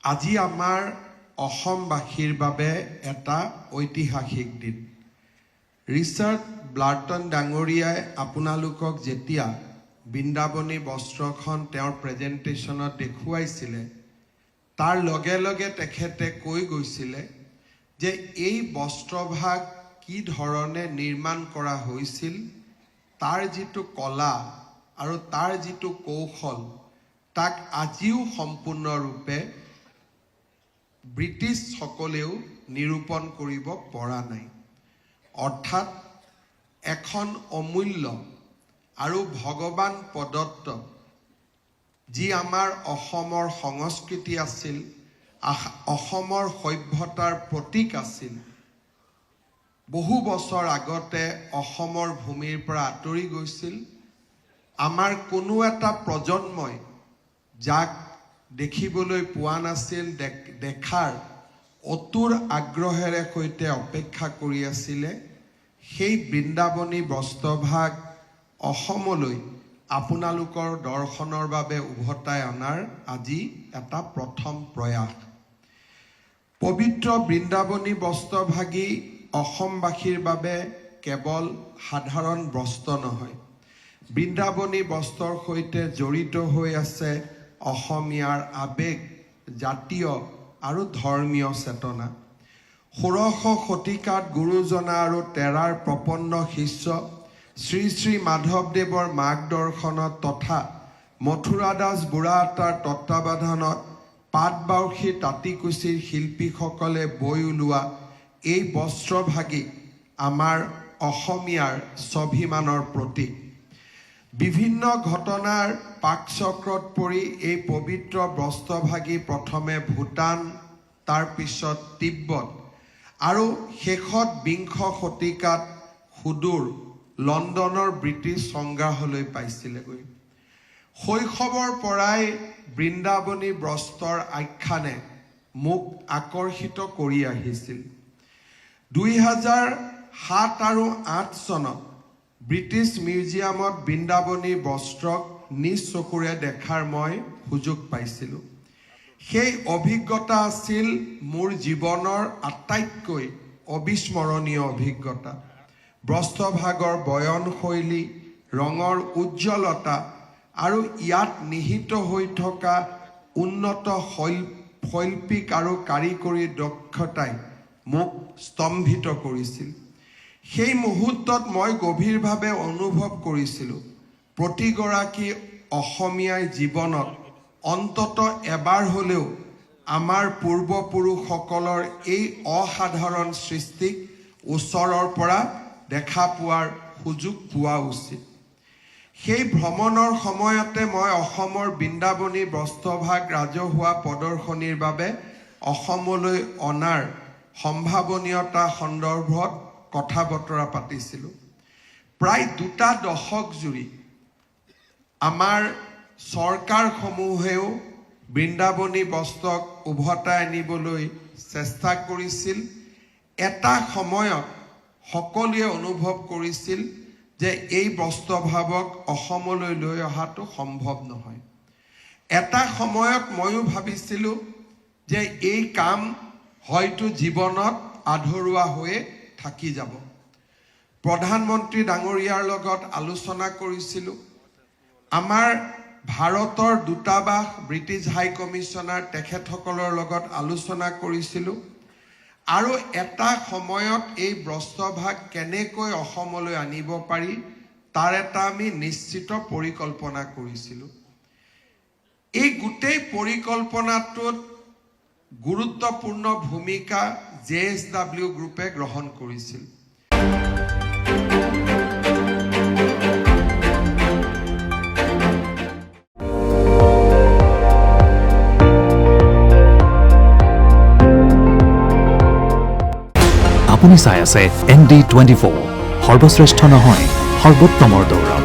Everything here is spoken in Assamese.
আজি আমাৰ অসমবাসীৰ বাবে এটা ঐতিহাসিক দিন। ৰিচাৰ্ড ব্লাৰ্টন ডাঙৰীয়াই আপোনালোকক যেতিয়া বৃন্দাবনী বস্ত্ৰখন তেওঁৰ প্ৰেজেণ্টেশ্যনত দেখুৱাইছিলে, তাৰ লগে লগে তেখেতে কৈ গৈছিলে যে এই বস্ত্ৰভাগ কি ধৰণে নিৰ্মাণ কৰা হৈছিল, তাৰ যিটো কলা আৰু তাৰ যিটো কৌশল, তাক আজিও সম্পূৰ্ণৰূপে ব্ৰিটিছসকলেও নিৰূপণ কৰিব পৰা নাই। অৰ্থাৎ এখন অমূল্য আৰু ভগৱান প্ৰদত্ত যি আমাৰ অসমৰ সংস্কৃতি আছিল, অসমৰ সভ্যতাৰ প্ৰতীক আছিল, বহু বছৰ আগতে অসমৰ ভূমিৰ পৰা আঁতৰি গৈছিল। আমাৰ কোনো এটা প্ৰজন্মই যাক দেখিবলৈ পোৱা নাছিল, দেখাৰ অতুৰ আগ্ৰহেৰে সৈতে অপেক্ষা কৰি আছিলে, সেই বৃন্দাবনী বস্ত্ৰভাগ অসমলৈ আপোনালোকৰ দৰ্শনৰ বাবে উভতাই অনাৰ আজি এটা প্ৰথম প্ৰয়াস। পবিত্ৰ বৃন্দাবনী বস্ত্ৰভাগী অসমবাসীৰ বাবে কেৱল সাধাৰণ বস্ত্ৰ নহয়, বৃন্দাবনী বস্ত্ৰৰ সৈতে জড়িত হৈ আছে অসমীয়াৰ আৱেগ, জাতীয় আৰু ধৰ্মীয় চেতনা। 16শ শতিকাত গুৰুজনা আৰু তেৰাৰ প্ৰপন্ন শিষ্য শ্ৰী শ্ৰী মাধৱদেৱৰ মাৰ্গদৰ্শনত তথা মথুৰাদাস বুঢ়াতাৰ তত্বাৱধানত পাটবাউসী তাঁতিকুছিৰ শিল্পীসকলে বৈ ওলোৱা এই বস্ত্ৰভাগী আমাৰ অসমীয়াৰ স্বাভিমানৰ প্ৰতীক। বিভিন্ন ঘটনাৰ পাকচক্ৰত পৰি এই পবিত্ৰ বস্ত্ৰভাগী প্ৰথমে ভূটান, তাৰপিছত তিব্বত আৰু শেষত 20শ শতিকাত সুদূৰ লণ্ডনৰ ব্ৰিটিছ সংগ্ৰহালয়লৈ পাইছিলেগৈ। শৈশৱৰ পৰাই বৃন্দাবনী বস্ত্ৰৰ আখ্যানে মোক আকৰ্ষিত কৰি আহিছিল। 2007 আৰু 2008 চনত ব্ৰিটিছ মিউজিয়ামত বৃন্দাবনী বস্ত্ৰক নিজ চকুৰে দেখাৰ মই সুযোগ পাইছিলোঁ। সেই অভিজ্ঞতা আছিল মোৰ জীৱনৰ আটাইতকৈ অবিস্মৰণীয় অভিজ্ঞতা। বস্ত্ৰভাগৰ বয়নশৈলী, ৰঙৰ উজ্জ্বলতা আৰু ইয়াত নিহিত হৈ থকা উন্নত শৈল্পিক আৰু কাৰিকৰী দক্ষতাই মোক স্তম্ভিত কৰিছিল। সেই মুহূৰ্তত মই গভীৰভাৱে অনুভৱ কৰিছিলোঁ, প্ৰতিগৰাকী অসমীয়াই জীৱনত অন্তত এবাৰ হ'লেও আমাৰ পূৰ্বপুৰুষসকলৰ এই অসাধাৰণ সৃষ্টিক ওচৰৰ পৰা দেখা পোৱাৰ সুযোগ পোৱা উচিত। সেই ভ্ৰমণৰ সময়তে মই অসমৰ বৃন্দাবনী বস্ত্ৰভাগ ৰাজহুৱা প্ৰদৰ্শনীৰ বাবে অসমলৈ অনাৰ সম্ভাৱনীয়তা সন্দৰ্ভত কথা বতৰা পাতিছিলোঁ। প্ৰায় 2 দশক জুৰি আমাৰ চৰকাৰসমূহেও বৃন্দাবনী বস্ত্ৰক উভতাই আনিবলৈ চেষ্টা কৰিছিল। এটা সময়ত সকলোৱে অনুভৱ কৰিছিল যে এই বস্ত্ৰভাৱক অসমলৈ লৈ অহাটো সম্ভৱ নহয়। এটা সময়ত ময়ো ভাবিছিলোঁ যে এই কাম হয়তো জীৱনত আধৰুৱা হৈয়ে থাকি যাব। প্ৰধানমন্ত্ৰী ডাঙৰীয়াৰ লগত আলোচনা কৰিছিলোঁ। আমাৰ ভাৰতৰ দূতাবাস, ব্ৰিটিছ হাই কমিছনাৰ তেখেতসকলৰ লগত আলোচনা কৰিছিলোঁ আৰু এটা সময়ত এই বস্ত্ৰভাগ কেনেকৈ অসমলৈ আনিব পাৰি তাৰ এটা আমি নিশ্চিত পৰিকল্পনা কৰিছিলোঁ। এই গোটেই পৰিকল্পনাটোত গুৰুত্বপূৰ্ণ ভূমিকা JSW গ্ৰুপে গ্ৰহণ কৰিছিল। আপুনি চাই আছে ND24, সৰ্বশ্ৰেষ্ঠ নহয়, সৰ্বোত্তমৰ দৌৰা।